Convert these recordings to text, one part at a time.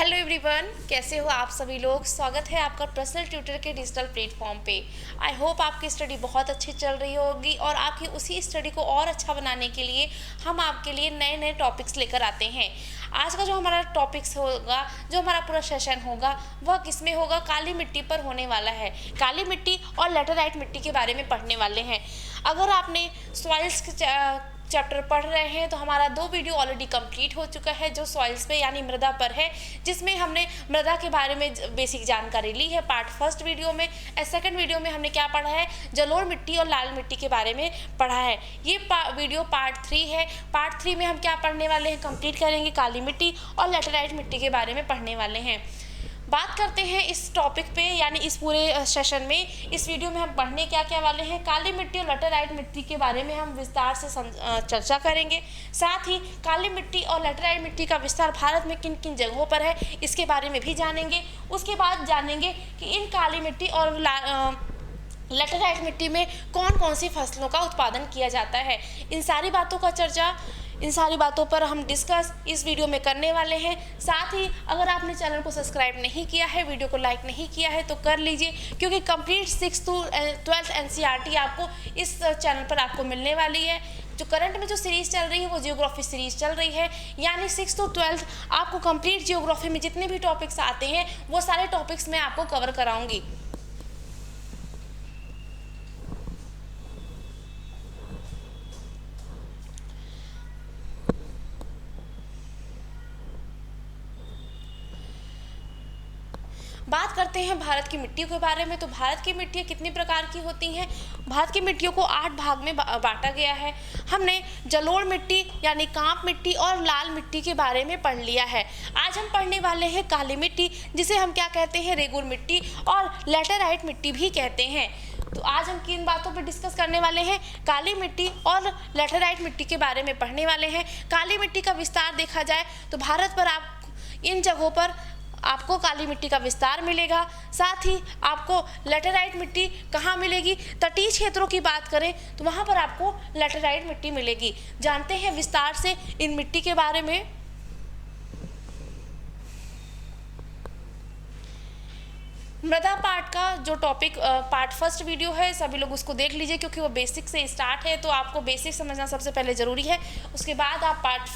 Hello everyone, कैसे हो आप सभी लोग। स्वागत है आपका पर्सनल ट्यूटर के डिजिटल प्लेटफॉर्म पे। आई होप आपकी स्टडी बहुत अच्छी चल रही होगी और आपकी उसी स्टडी को और अच्छा बनाने के लिए हम आपके लिए नए नए टॉपिक्स लेकर आते हैं। आज का जो हमारा टॉपिक्स होगा, जो हमारा पूरा सेशन होगा, वह किस में होगा, काली मिट्टी पर होने वाला है। काली मिट्टी और लेटराइट मिट्टी के बारे में पढ़ने वाले हैं। अगर आपने सॉइल्स चैप्टर पढ़ रहे हैं तो हमारा 2 वीडियो ऑलरेडी कंप्लीट हो चुका है, जो सॉइल्स पे यानी मृदा पर है, जिसमें हमने मृदा के बारे में बेसिक जानकारी ली है पार्ट फर्स्ट वीडियो में। सेकंड वीडियो में हमने क्या पढ़ा है, जलोढ़ मिट्टी और लाल मिट्टी के बारे में पढ़ा है। ये वीडियो पार्ट 3 है। पार्ट 3 में हम क्या पढ़ने वाले हैं, कंप्लीट करेंगे काली मिट्टी और लेटराइट मिट्टी के बारे में पढ़ने वाले हैं। बात करते हैं इस टॉपिक पे, यानी इस पूरे सेशन में, इस वीडियो में हम पढ़ने क्या क्या वाले हैं। काली मिट्टी और लेटराइट मिट्टी के बारे में हम विस्तार से चर्चा करेंगे। साथ ही काली मिट्टी और लेटराइट मिट्टी का विस्तार भारत में किन किन जगहों पर है, इसके बारे में भी जानेंगे। उसके बाद जानेंगे कि इन काली मिट्टी और लेटराइट मिट्टी में कौन कौन सी फसलों का उत्पादन किया जाता है। इन सारी बातों का चर्चा, इन सारी बातों पर हम डिस्कस इस वीडियो में करने वाले हैं। साथ ही अगर आपने चैनल को सब्सक्राइब नहीं किया है, वीडियो को लाइक नहीं किया है, तो कर लीजिए, क्योंकि complete 6th to 12th NCERT आपको इस चैनल पर आपको मिलने वाली है। जो करंट में जो सीरीज़ चल रही है वो जियोग्राफी सीरीज़ चल रही है, यानी 6th to 12th आपको कंप्लीट जियोग्राफी में जितने भी टॉपिक्स आते हैं वो सारे टॉपिक्स मैं आपको कवर कराऊँगी। बात करते हैं भारत की मिट्टी के बारे में। तो भारत की मिट्टियाँ कितनी प्रकार की होती हैं। भारत की मिट्टियों को 8 भाग में बांटा गया है। हमने जलोढ़ मिट्टी यानी कांप मिट्टी और लाल मिट्टी के बारे में पढ़ लिया है। आज हम पढ़ने वाले हैं काली मिट्टी, जिसे हम क्या कहते हैं, रेगुर मिट्टी और लेटराइट मिट्टी भी कहते हैं। तो आज हम किन बातों पर डिस्कस करने वाले हैं, काली मिट्टी और लेटराइट मिट्टी के बारे में पढ़ने वाले हैं। काली मिट्टी का विस्तार देखा जाए तो भारत पर आप इन जगहों पर आपको काली मिट्टी का विस्तार मिलेगा। साथ ही आपको लेटराइट मिट्टी कहाँ मिलेगी, तटीय क्षेत्रों की बात करें तो वहाँ पर आपको लेटराइट मिट्टी मिलेगी। जानते हैं विस्तार से इन मिट्टी के बारे में। मृदा पार्ट का जो टॉपिक पार्ट फर्स्ट वीडियो है, सभी लोग उसको देख लीजिए, क्योंकि वो बेसिक से स्टार्ट है, तो आपको बेसिक समझना सबसे पहले ज़रूरी है। उसके बाद आप पार्ट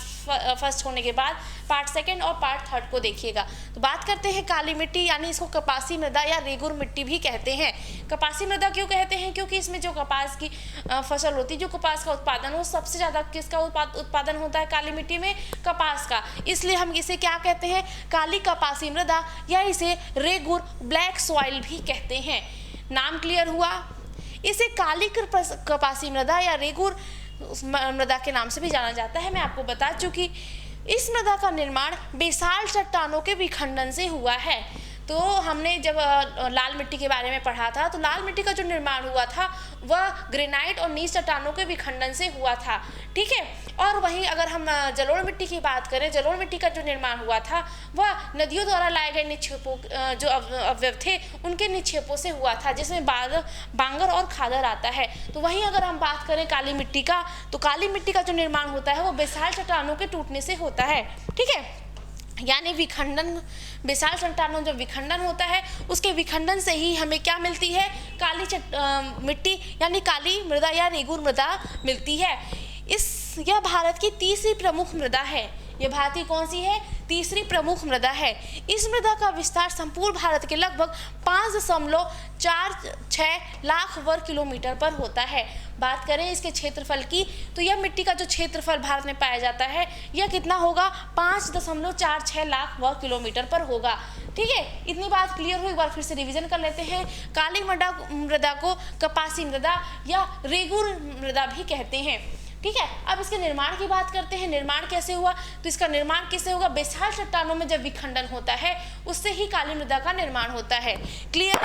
फर्स्ट होने के बाद पार्ट सेकंड और पार्ट थर्ड को देखिएगा। तो बात करते हैं काली मिट्टी, यानी इसको कपासी मृदा या रेगुर मिट्टी भी कहते हैं। कपासी मृदा क्यों कहते हैं, क्योंकि इसमें जो कपास की फसल होती है, जो कपास का उत्पादन हो, सबसे ज़्यादा किसका उत्पादन होता है काली मिट्टी में, कपास का। इसलिए हम इसे क्या कहते हैं, काली कपासी मृदा या इसे रेगुर ब्लैक सॉइल भी कहते हैं। नाम क्लियर हुआ। इसे काली कपासी मृदा या रेगुर मृदा के नाम से भी जाना जाता है, मैं आपको बता चुकी। इस मृदा का निर्माण बेसाल चट्टानों के विखंडन से हुआ है। तो हमने जब लाल मिट्टी के बारे में पढ़ा था, तो लाल मिट्टी का जो निर्माण हुआ था वह ग्रेनाइट और नीच चट्टानों के विखंडन से हुआ था, ठीक है। और वहीं अगर हम जलोढ़ मिट्टी की बात करें, जलोढ़ मिट्टी का जो निर्माण हुआ था वह नदियों द्वारा लाए गए निक्षेपों, जो अवयव थे उनके निक्षेपों से हुआ था, जिसमें बांगर और खादर आता है। तो वहीं अगर हम बात करें काली मिट्टी का, तो काली मिट्टी का जो निर्माण होता है वो बेसाल चट्टानों के टूटने से होता है, ठीक है। यानी विखंडन, बेसाल चट्टानों जो विखंडन होता है, उसके विखंडन से ही हमें क्या मिलती है, काली मिट्टी यानी काली मृदा या रेगुर मृदा मिलती है। यह भारत की तीसरी प्रमुख मृदा है। यह भारत की कौन सी है, तीसरी प्रमुख मृदा है। इस मृदा का विस्तार संपूर्ण भारत के लगभग 5.46 लाख वर्ग किलोमीटर पर होता है। बात करें इसके क्षेत्रफल की, तो यह मिट्टी का जो क्षेत्रफल भारत में पाया जाता है यह कितना होगा, 5.46 लाख वर्ग किलोमीटर पर होगा, ठीक है। इतनी बात क्लियर हुई। एक बार फिर से रिवीजन कर लेते हैं। काली मृदा को कपासी मृदा या रेगुर मृदा भी कहते हैं, ठीक है। अब इसके निर्माण की बात करते हैं। निर्माण कैसे हुआ, तो इसका निर्माण किससे होगा, बेसाल चट्टानों में जब विखंडन होता है उससे ही काली मृदा का निर्माण होता है। क्लियर।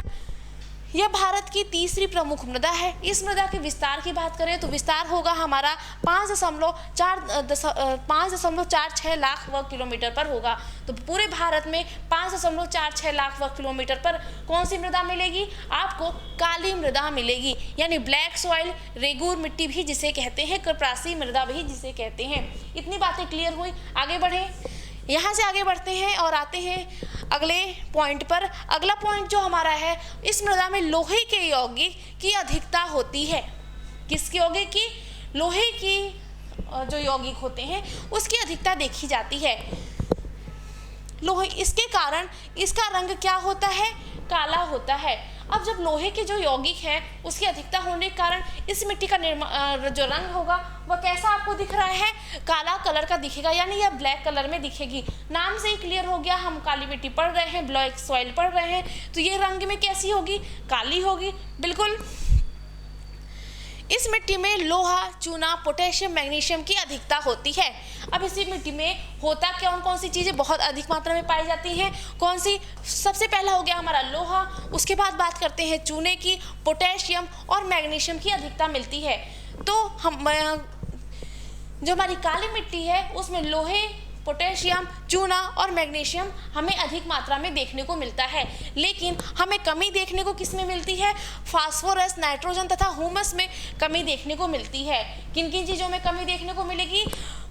यह भारत की तीसरी प्रमुख मृदा है। इस मृदा के विस्तार की बात करें तो विस्तार होगा हमारा 5.46 लाख वर्ग किलोमीटर पर होगा। तो पूरे भारत में 5.46 लाख वर्ग किलोमीटर पर कौन सी मृदा मिलेगी, आपको काली मृदा मिलेगी, यानी ब्लैक सॉइल, रेगुर मिट्टी भी जिसे कहते हैं, कपासी मृदा भी जिसे कहते हैं। इतनी बातें क्लियर हुई। आगे बढ़ें। यहाँ से आगे बढ़ते हैं और आते हैं अगले पॉइंट पर। अगला पॉइंट जो हमारा है, इस मृदा में लोहे के यौगिक की अधिकता होती है। किसके यौगिक की? लोहे की जो यौगिक होते हैं उसकी अधिकता देखी जाती है। लोहे, इसके कारण इसका रंग क्या होता है? काला होता है। अब जब लोहे के जो यौगिक हैं उसकी अधिकता होने के कारण इस मिट्टी का जो रंग होगा वह कैसा आपको दिख रहा है? काला कलर का दिखेगा, यानी यह ब्लैक कलर में दिखेगी। नाम से ही क्लियर हो गया, हम काली मिट्टी पढ़ रहे हैं, ब्लैक सॉइल पढ़ रहे हैं, तो ये रंग में कैसी होगी? काली होगी, बिल्कुल। इस मिट्टी में लोहा, चूना, पोटेशियम, मैग्नीशियम की अधिकता होती है। अब इसी मिट्टी में होता कौन सी चीज़ें बहुत अधिक मात्रा में पाई जाती हैं? कौन सी? सबसे पहला हो गया हमारा लोहा, उसके बाद बात करते हैं चूने की, पोटेशियम और मैग्नीशियम की अधिकता मिलती है। तो हम जो हमारी काली मिट्टी है उसमें लोहे, पोटेशियम, चूना और मैग्नीशियम हमें अधिक मात्रा में देखने को मिलता है। लेकिन हमें कमी देखने को किस में मिलती है? फास्फोरस, नाइट्रोजन तथा ह्यूमस में कमी देखने को मिलती है। किन किन चीज़ों में कमी देखने को मिलेगी?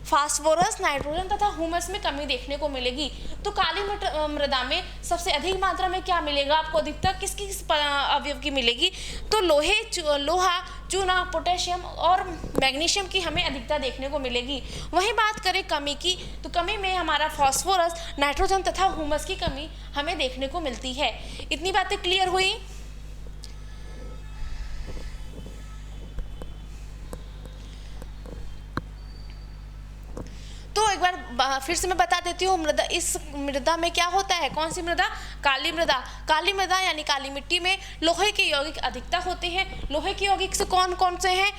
फास्फोरस, नाइट्रोजन तथा ह्यूमस में कमी देखने को मिलेगी। तो काली मृदा में सबसे अधिक मात्रा में क्या मिलेगा आपको? अधिकता किस अवयव की मिलेगी? तो लोहा, चूना, पोटेशियम और मैग्नीशियम की हमें अधिकता देखने को मिलेगी। वहीं बात करें कमी की, तो कमी में हमारा फास्फोरस, नाइट्रोजन तथा ह्यूमस की कमी हमें देखने को मिलती है। इतनी बातें क्लियर हुई? तो एक बार फिर से मैं बता देती हूँ, मृदा, इस मृदा में क्या होता है? कौन सी मृदा? काली मृदा। काली मृदा यानी काली मिट्टी में लोहे के यौगिक अधिकता होते हैं। लोहे के यौगिक से कौन कौन से हैं?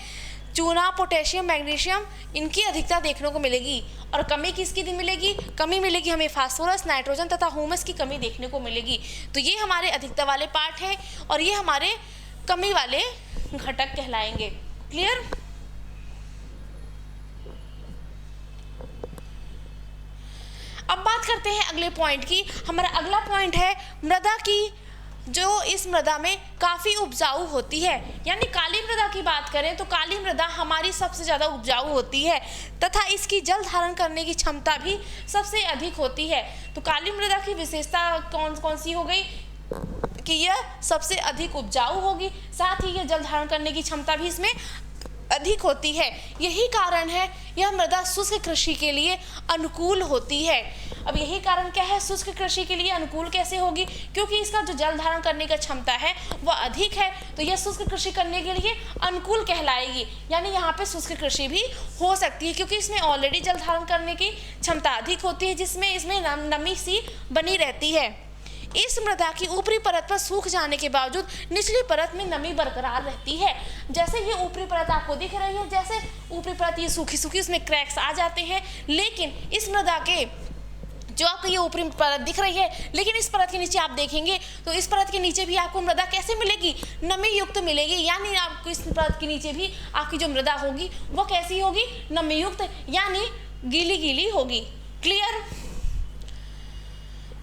चूना, पोटेशियम, मैग्नीशियम, इनकी अधिकता देखने को मिलेगी। और कमी किसकी मिलेगी? कमी मिलेगी हमें फास्फोरस, नाइट्रोजन तथा ह्यूमस की कमी देखने को मिलेगी। तो ये हमारे अधिकता वाले पार्ट हैं और ये हमारे कमी वाले घटक कहलाएंगे। क्लियर? अब बात करते हैं अगले पॉइंट की। हमारा अगला पॉइंट है मृदा की, जो इस मृदा में काफ़ी उपजाऊ होती है। यानी काली मृदा की बात करें तो काली मृदा हमारी सबसे ज़्यादा उपजाऊ होती है तथा इसकी जल धारण करने की क्षमता भी सबसे अधिक होती है। तो काली मृदा की विशेषता कौन सी हो गई? कि यह सबसे अधिक उपजाऊ होगी, साथ ही यह जल धारण करने की क्षमता भी इसमें अधिक होती है। यही कारण है यह मृदा शुष्क कृषि के लिए अनुकूल होती है। अब यही कारण क्या है? शुष्क कृषि के लिए अनुकूल कैसे होगी? क्योंकि इसका जो जल धारण करने का क्षमता है वह अधिक है, तो यह शुष्क कृषि करने के लिए अनुकूल कहलाएगी। यानी यहाँ पे शुष्क कृषि भी हो सकती है क्योंकि इसमें ऑलरेडी जल धारण करने की क्षमता अधिक होती है, जिसमें इसमें नमी सी बनी रहती है। इस मृदा की ऊपरी परत पर सूख जाने के बावजूद निचली परत में नमी बरकरार रहती है। जैसे ये ऊपरी परत आपको दिख रही है, जैसे ऊपरी परत ये सूखी सूखी, उसमें क्रैक्स आ जाते हैं। लेकिन इस मृदा के जो आपको ये ऊपरी परत दिख रही है, लेकिन इस परत के नीचे आप देखेंगे तो इस परत के नीचे भी आपको मृदा कैसे मिलेगी? नमी युक्त मिलेगी। यानी आपको इस परत के नीचे भी आपकी जो मृदा होगी वो कैसी होगी? नमी युक्त, यानी गीली गीली होगी। क्लियर?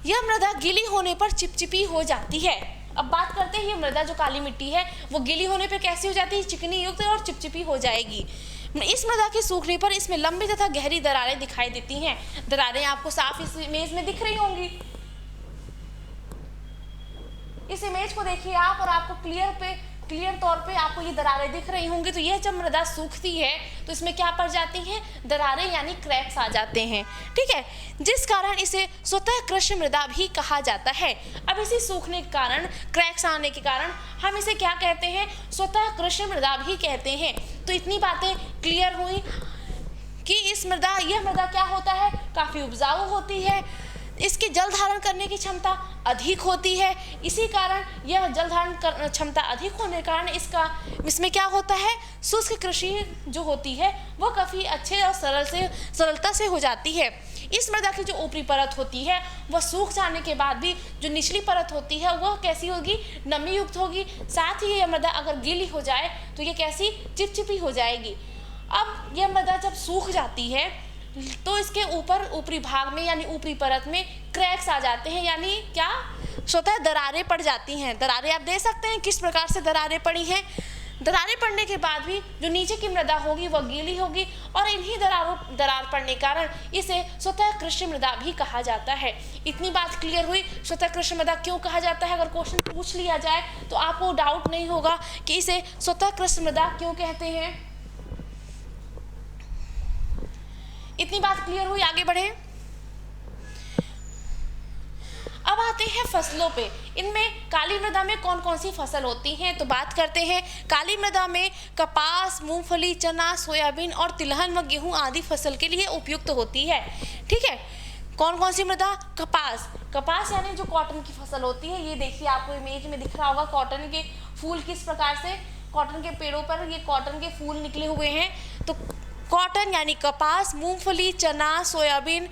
यह मृदा गीली होने पर चिपचिपी हो जाती है। अब बात करते हैं ये मृदा जो काली मिट्टी है वो गीली होने पर कैसी हो जाती है? चिकनी युक्त और चिपचिपी हो जाएगी। इस मृदा के सूखने पर इसमें लंबी तथा गहरी दरारें दिखाई देती हैं। दरारें आपको साफ इस इमेज में दिख रही होंगी। इस इमेज को देखिए आप और आपको क्लियर तौर पे आपको ये दरारें दिख रही होंगी। तो यह जब मृदा सूखती है तो इसमें क्या पड़ जाती हैं? दरारें, यानी क्रैक्स आ जाते हैं। ठीक है, जिस कारण इसे स्वतः कृषि मृदा भी कहा जाता है। अब इसी सूखने के कारण, क्रैक्स आने के कारण हम इसे क्या कहते हैं? स्वतः कृषि मृदा भी कहते हैं। तो इतनी बातें क्लियर हुई कि यह मृदा क्या होता है? काफ़ी उपजाऊ होती है, इसकी जल धारण करने की क्षमता अधिक होती है। इसी कारण यह जल धारण क्षमता अधिक होने के कारण इसमें क्या होता है? शुष्क कृषि जो होती है वह काफ़ी अच्छे और सरलता से हो जाती है। इस मृदा की जो ऊपरी परत होती है वह सूख जाने के बाद भी जो निचली परत होती है वह कैसी होगी? नमी युक्त होगी। साथ ही यह मृदा अगर गीली हो जाए तो यह कैसी? चिपचिपी हो जाएगी। अब यह मृदा जब सूख जाती है तो इसके ऊपरी भाग में यानी ऊपरी परत में क्रैक्स आ जाते हैं, यानी क्या? स्वतः दरारें पड़ जाती हैं। दरारें आप देख सकते हैं किस प्रकार से दरारें पड़ी हैं। दरारें पड़ने के बाद भी जो नीचे की मृदा होगी वह गीली होगी और इन्हीं दरार पड़ने के कारण इसे स्वतः कृषि मृदा भी कहा जाता है। इतनी बात क्लियर हुई स्वतः कृषि मृदा क्यों कहा जाता है। अगर क्वेश्चन पूछ लिया जाए तो आपको डाउट नहीं होगा कि इसे स्वतः कृषि मृदा क्यों कहते हैं। इतनी बात क्लियर हुई, आगे बढ़े। अब आते हैं फसलों पे। इनमें काली मृदा में कौन कौन सी फसल होती हैं तो बात करते हैं। काली मृदा में कपास, मूंगफली, चना, सोयाबीन और तिलहन व गेहूं आदि फसल के लिए उपयुक्त होती है। ठीक है, कौन कौन सी मृदा? कपास यानी जो कॉटन की फसल होती है। ये देखिए आपको इमेज में दिख रहा होगा कॉटन के फूल किस प्रकार से, कॉटन के पेड़ों पर ये कॉटन के फूल निकले हुए हैं। तो कॉटन यानी कपास, मूंगफली, चना, सोयाबीन,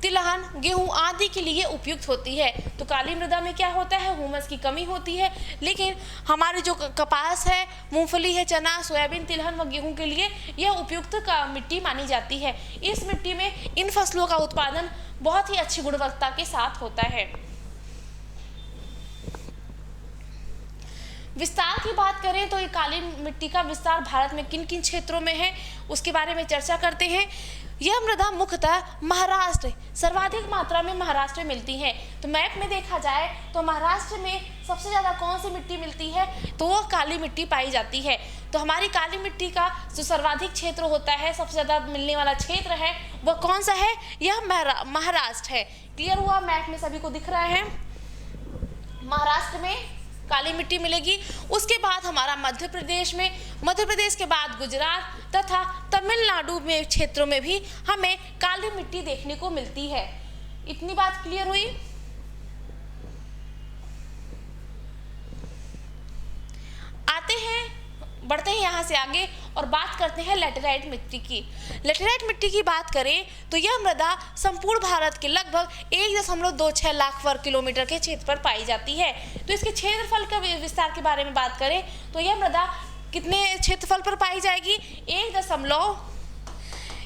तिलहन, गेहूं आदि के लिए उपयुक्त होती है। तो काली मृदा में क्या होता है, ह्यूमस की कमी होती है, लेकिन हमारी जो कपास है, मूंगफली है, चना, सोयाबीन, तिलहन व गेहूं के लिए यह उपयुक्त मिट्टी मानी जाती है। इस मिट्टी में इन फसलों का उत्पादन बहुत ही अच्छी गुणवत्ता के साथ होता है। विस्तार की बात करें तो ये काली मिट्टी का विस्तार भारत में किन किन क्षेत्रों में है उसके बारे में चर्चा करते हैं। यह मृदा मुख्यतः महाराष्ट्र, सर्वाधिक मात्रा में महाराष्ट्र में मिलती है। तो मैप में देखा जाए तो महाराष्ट्र में सबसे ज़्यादा कौन सी मिट्टी मिलती है तो वो काली मिट्टी पाई जाती है। तो हमारी काली मिट्टी का जो सर्वाधिक क्षेत्र होता है, सबसे ज़्यादा मिलने वाला क्षेत्र है वह कौन सा है, यह महाराष्ट्र है। क्लियर हुआ, मैप में सभी को दिख रहा है महाराष्ट्र में काली मिट्टी मिलेगी। उसके बाद हमारा मध्य प्रदेश के बाद गुजरात तथा तमिलनाडु में क्षेत्रों में भी हमें काली मिट्टी देखने को मिलती है। इतनी बात क्लियर हुई। बढ़ते हैं यहाँ से आगे और बात करते हैं लैटेराइट मिट्टी की। लैटेराइट मिट्टी की बात करें तो यह मृदा संपूर्ण भारत के लगभग 1.26 लाख वर्ग किलोमीटर के क्षेत्र पर पाई जाती है। तो इसके क्षेत्रफल का विस्तार के बारे में बात करें तो यह मृदा कितने क्षेत्रफल पर पाई जाएगी,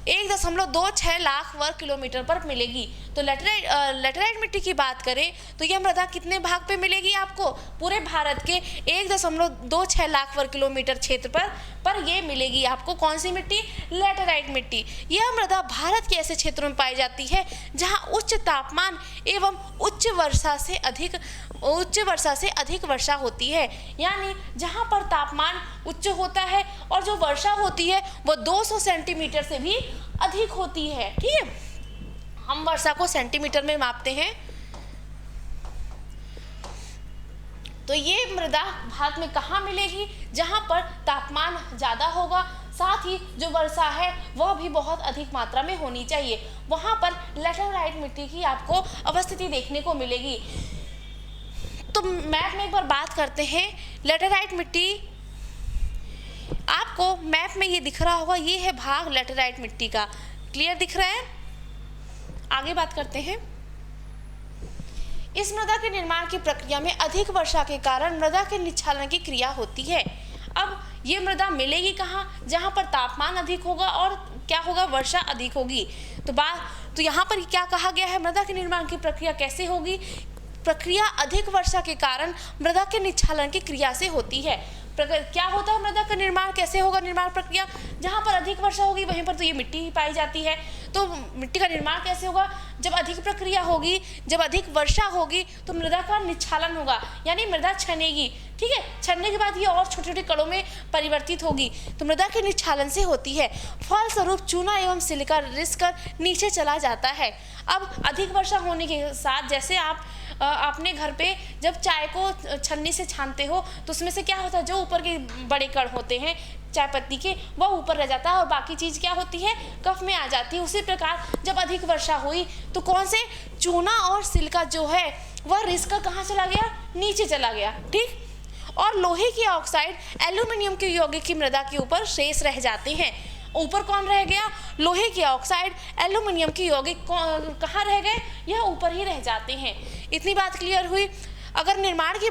1.26 लाख वर्ग किलोमीटर पर मिलेगी। तो लैटेराइट मिट्टी की बात करें तो यह मृदा कितने भाग पे मिलेगी आपको, पूरे भारत के 1.26 लाख वर्ग किलोमीटर क्षेत्र पर ये मिलेगी आपको। कौन सी मिट्टी, लैटेराइट मिट्टी। यह मृदा भारत के ऐसे क्षेत्रों में पाई जाती है जहां उच्च तापमान एवं उच्च वर्षा से अधिक वर्षा होती है। यानी जहां पर तापमान उच्च होता है और जो वर्षा होती है वो 200 सेंटीमीटर से भी अधिक होती है। ठीक है, हम वर्षा को सेंटीमीटर में मापते हैं। तो ये मृदा भारत में कहाँ मिलेगी, जहाँ पर तापमान ज़्यादा होगा, साथ ही जो वर्षा है वह भी बहुत अधिक मात्रा में होनी चाहिए, वहाँ पर लैटेराइट मिट्टी की आपको अवस्थिति देखने को मिलेगी। तो मैप में एक बार बात करते हैं लैटेराइट मिट्टी। आपको मैप में ये दिख रहा होगा, ये है भाग लैटेराइट मिट्टी का। क्लियर दिख रहा है, आगे बात करते हैं। इस मृदा के निर्माण की प्रक्रिया में अधिक वर्षा के कारण मृदा के निक्षालन की क्रिया होती है। अब ये मृदा मिलेगी कहाँ, जहाँ पर तापमान अधिक होगा और क्या होगा, वर्षा अधिक होगी। तो यहाँ पर क्या कहा गया है, मृदा के निर्माण की प्रक्रिया कैसे होगी, प्रक्रिया अधिक वर्षा के कारण मृदा के निक्षालन की क्रिया से होती है। क्या होता है मृदा का निर्माण, कैसे होगा निर्माण प्रक्रिया, जहाँ पर अधिक वर्षा होगी वहीं पर तो ये मिट्टी ही पाई जाती है। तो मिट्टी का निर्माण कैसे होगा, जब अधिक प्रक्रिया होगी, जब अधिक वर्षा होगी तो मृदा का निक्षालन होगा, यानी मृदा छनेगी। ठीक है, छनने के बाद ये और छोटे छोटे कणों में परिवर्तित होगी, तो मृदा के निक्षालन से होती है। फलस्वरूप चूना एवं सिलिका रिस कर नीचे चला जाता है। अब अधिक वर्षा होने के साथ, जैसे आप अपने घर पे जब चाय को छन्नी से छानते हो तो उसमें से क्या होता है, जो ऊपर के बड़े कण होते हैं चाय पत्ती के वह ऊपर रह जाता है और बाकी चीज़ क्या होती है, कफ में आ जाती है। उसी प्रकार जब अधिक वर्षा हुई तो कौन से चूना और सिलिका जो है वह रिस कर कहाँ चला गया, नीचे चला गया। ठीक, और लोहे की ऑक्साइड एल्यूमिनियम के यौगिक की मृदा के ऊपर शेष रह जाते हैं। ऊपर कौन रह गया, लोहे की ऑक्साइड एल्यूमिनियम के यौगिक कहाँ रह गए, यह ऊपर ही रह जाते हैं। इतनी बात क्लियर हुई। अगर निर्माण की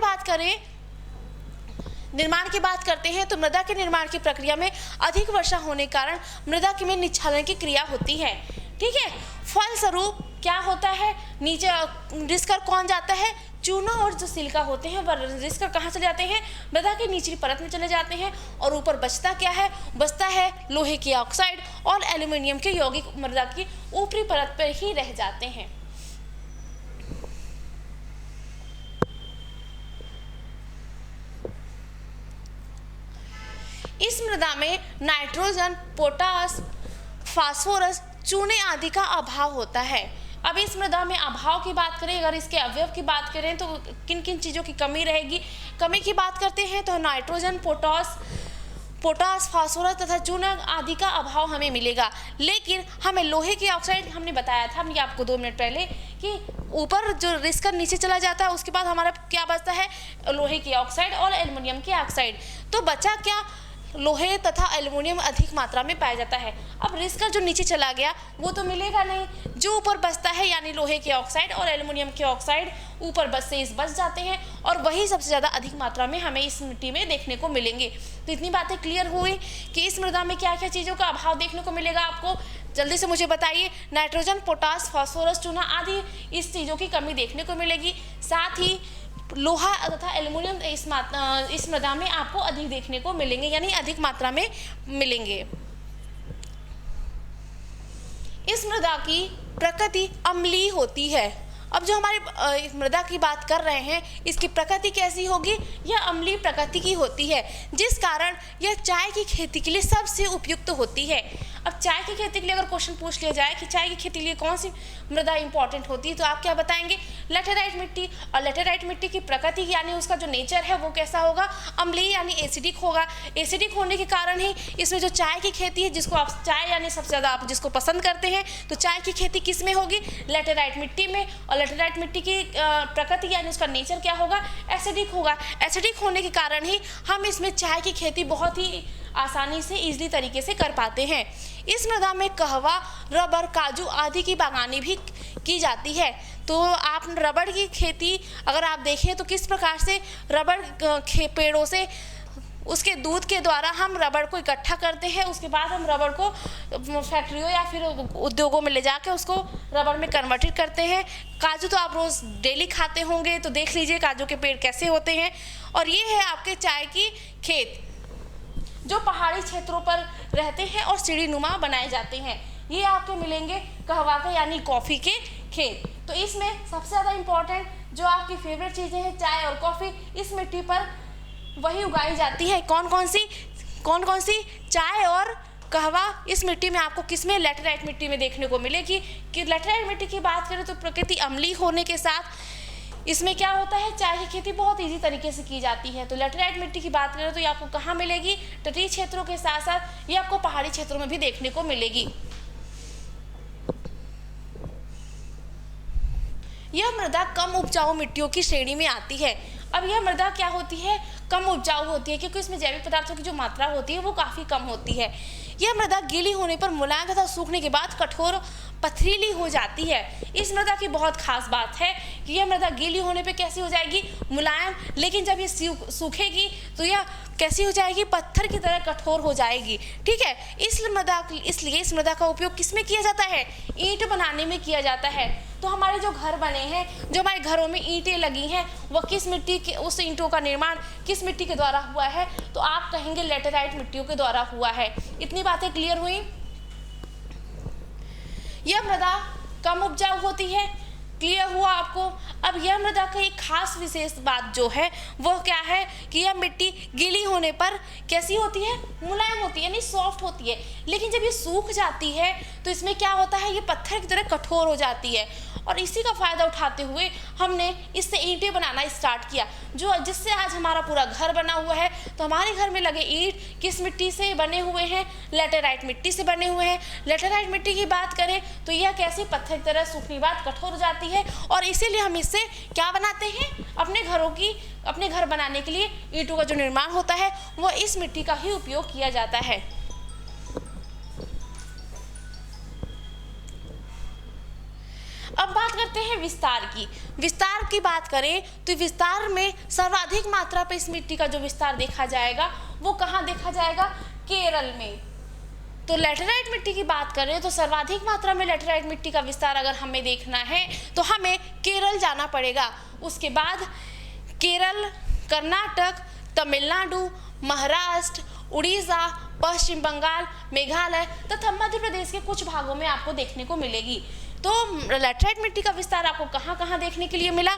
बात करते हैं तो मृदा के निर्माण की प्रक्रिया में अधिक वर्षा होने के कारण मृदा के में निक्षालन की क्रिया होती है। ठीक है, फलस्वरूप क्या होता है, नीचे रिस कर कौन जाता है, चूना और जो सिलिका होते हैं वह रिसकर कहाँ चले जाते हैं, मृदा की निचली परत में चले जाते हैं, और ऊपर बचता क्या है, बचता है लोहे की ऑक्साइड और एल्यूमिनियम के यौगिक मृदा की ऊपरी परत पर ही रह जाते हैं। इस मृदा में नाइट्रोजन, पोटास, फास्फोरस, चूने आदि का अभाव होता है। अब इस मृदा में अभाव की बात करें, अगर इसके अवयव की बात करें तो किन किन चीज़ों की कमी रहेगी। कमी की बात करते हैं तो नाइट्रोजन, पोटास, फास्फोरस तथा चूना आदि का अभाव हमें मिलेगा। लेकिन हमें लोहे की ऑक्साइड, हमने बताया था ये आपको 2 मिनट पहले, कि ऊपर जो रिसकर नीचे चला जाता है उसके बाद हमारा क्या बचता है, लोहे की ऑक्साइड और एल्युमिनियम की ऑक्साइड। तो बचा क्या, लोहे तथा एल्युमिनियम अधिक मात्रा में पाया जाता है। अब रिसकर जो नीचे चला गया वो तो मिलेगा नहीं, जो ऊपर बचता है यानी लोहे की ऑक्साइड और एल्युमिनियम की ऑक्साइड ऊपर बच जाते हैं, और वही सबसे ज़्यादा अधिक मात्रा में हमें इस मिट्टी में देखने को मिलेंगे। तो इतनी बातें क्लियर हुई कि इस मृदा में क्या क्या चीज़ों का अभाव देखने को मिलेगा आपको। जल्दी से मुझे बताइए, नाइट्रोजन, पोटास, फास्फोरस, चूना आदि इस चीज़ों की कमी देखने को मिलेगी। साथ ही लोहा तथा एल्युमिनियम इस मृदा में आपको अधिक देखने को मिलेंगे, यानी अधिक मात्रा में मिलेंगे। इस मृदा की प्रकृति अम्लीय होती है। अब जो हमारे मृदा की बात कर रहे हैं, इसकी प्रकृति कैसी होगी, यह अम्लीय प्रकृति की होती है, जिस कारण यह चाय की खेती के लिए सबसे उपयुक्त होती है। अब चाय की खेती के लिए अगर क्वेश्चन पूछ लिया जाए कि चाय की खेती के लिए कौन सी मृदा इंपॉर्टेंट होती है, तो आप क्या बताएंगे, लेटेराइट मिट्टी। और लेटेराइट मिट्टी की प्रकृति यानी उसका जो नेचर है वो कैसा होगा, अम्लीय यानी एसिडिक होगा। एसिडिक होने के कारण ही इसमें जो चाय की खेती है, जिसको आप चाय यानी सबसे ज़्यादा आप जिसको पसंद करते हैं, तो चाय की खेती किस में होगी, लेटेराइट मिट्टी में। और लेटेराइट मिट्टी की प्रकृति यानी उसका नेचर क्या होगा, एसिडिक होगा। एसिडिक होने के कारण ही हम इसमें चाय की खेती बहुत ही आसानी से ईजिली तरीके से कर पाते हैं। इस मृदा में कहवा, रबर, काजू आदि की बागानी भी की जाती है। तो आप रबड़ की खेती अगर आप देखें तो किस प्रकार से रबड़ पेड़ों से उसके दूध के द्वारा हम रबड़ को इकट्ठा करते हैं, उसके बाद हम रबड़ को फैक्ट्रियों या फिर उद्योगों में ले जाकर उसको रबड़ में कन्वर्टेड करते हैं। काजू तो आप रोज़ डेली खाते होंगे, तो देख लीजिए काजू के पेड़ कैसे होते हैं। और ये है आपके चाय की खेत, जो पहाड़ी क्षेत्रों पर रहते हैं और सीढ़ीनुमा बनाए जाते हैं। ये आपके मिलेंगे कहवा के यानी कॉफ़ी के खेत। तो इसमें सबसे ज़्यादा इम्पोर्टेंट जो आपकी फेवरेट चीज़ें हैं, चाय और कॉफ़ी, इस मिट्टी पर वही उगाई जाती है। कौन कौन सी, चाय और कहवा इस मिट्टी में आपको किसमें, लेटेराइट मिट्टी में देखने को मिलेगी। कि लेटेराइट मिट्टी की बात करें तो प्रकृति अम्लीय होने के साथ इसमें क्या होता है, चाय की खेती बहुत इजी तरीके से की जाती है। तो लेटेराइट मिट्टी की बात करें तो ये आपको कहाँ मिलेगी, तटीय क्षेत्रों के साथ साथ ये आपको पहाड़ी क्षेत्रों में भी देखने को मिलेगी। यह मृदा कम उपजाऊ मिट्टियों की श्रेणी में आती है। अब यह मृदा क्या होती है, कम उपजाऊ होती है, क्योंकि इसमें जैविक पदार्थों की जो मात्रा होती है वो काफ़ी कम होती है। यह मृदा गीली होने पर मुलायम तथा सूखने के बाद कठोर पथरीली हो जाती है। इस मृदा की बहुत खास बात है कि यह मृदा गीली होने पे कैसी हो जाएगी, मुलायम, लेकिन जब ये सूखेगी तो यह कैसी हो जाएगी, पत्थर की तरह कठोर हो जाएगी। ठीक है, इसलिए इस मृदा का उपयोग किस में किया जाता है, ईंट बनाने में किया जाता है। तो हमारे जो घर बने हैं, जो हमारे घरों में ईंटें लगी हैं, वह किस मिट्टी के, उस ईंटों का निर्माण किस मिट्टी के द्वारा हुआ है, तो आप कहेंगे लेटेराइट मिट्टियों के द्वारा हुआ है। इतनी बातें क्लियर हुई। यह मृदा कम उपजाऊ होती है, क्लियर हुआ आपको। अब यह मृदा की एक खास विशेष बात जो है वह क्या है कि यह मिट्टी गीली होने पर कैसी होती है, मुलायम होती है, यानी सॉफ्ट होती है। लेकिन जब ये सूख जाती है तो इसमें क्या होता है, ये पत्थर की तरह कठोर हो जाती है। और इसी का फ़ायदा उठाते हुए हमने इससे ईंटें बनाना स्टार्ट किया, जिससे आज हमारा पूरा घर बना हुआ है। तो हमारे घर में लगे ईंट किस मिट्टी से बने हुए हैं, लेटेराइट मिट्टी से बने हुए हैं। लेटेराइट मिट्टी की बात करें तो यह कैसी पत्थर की तरह सूखने बाद कठोर हो जाती है, और इसीलिए हम इससे क्या बनाते हैं, अपने घर बनाने के लिए ईंटों का जो निर्माण होता है वो इस मिट्टी का ही उपयोग किया जाता है। अब बात करते हैं विस्तार की। विस्तार की बात करें तो विस्तार में सर्वाधिक मात्रा पर इस मिट्टी का जो विस्तार देखा जाएगा वो कहाँ देखा जाएगा, केरल में। तो लेटेराइट मिट्टी की बात करें तो सर्वाधिक मात्रा में लेटेराइट मिट्टी का विस्तार अगर हमें देखना है तो हमें केरल जाना पड़ेगा। उसके बाद केरल, कर्नाटक, तमिलनाडु, महाराष्ट्र, उड़ीसा, पश्चिम बंगाल, मेघालय तथा मध्य प्रदेश के कुछ भागों में आपको देखने को मिलेगी। तो लैटराइट मिट्टी का विस्तार आपको कहाँ कहाँ देखने के लिए मिला?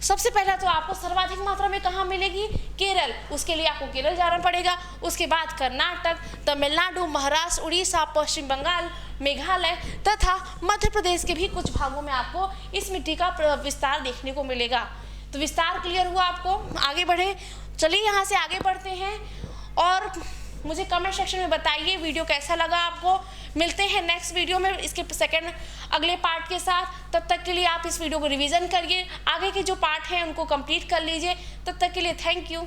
सबसे पहला तो आपको सर्वाधिक मात्रा में कहाँ मिलेगी? केरल। उसके लिए आपको केरल जाना पड़ेगा। उसके बाद कर्नाटक, तमिलनाडु, महाराष्ट्र, उड़ीसा, पश्चिम बंगाल, मेघालय तथा मध्य प्रदेश के भी कुछ भागों में आपको इस मिट्टी का विस्तार देखने को मिलेगा। तो विस्तार क्लियर हुआ आपको? आगे बढ़े, चलिए यहाँ से आगे बढ़ते हैं और मुझे कमेंट सेक्शन में बताइए वीडियो कैसा लगा आपको। मिलते हैं नेक्स्ट वीडियो में इसके सेकंड अगले पार्ट के साथ। तब तक के लिए आप इस वीडियो को रिवीजन करिए, आगे के जो पार्ट हैं उनको कंप्लीट कर लीजिए। तब तक के लिए थैंक यू।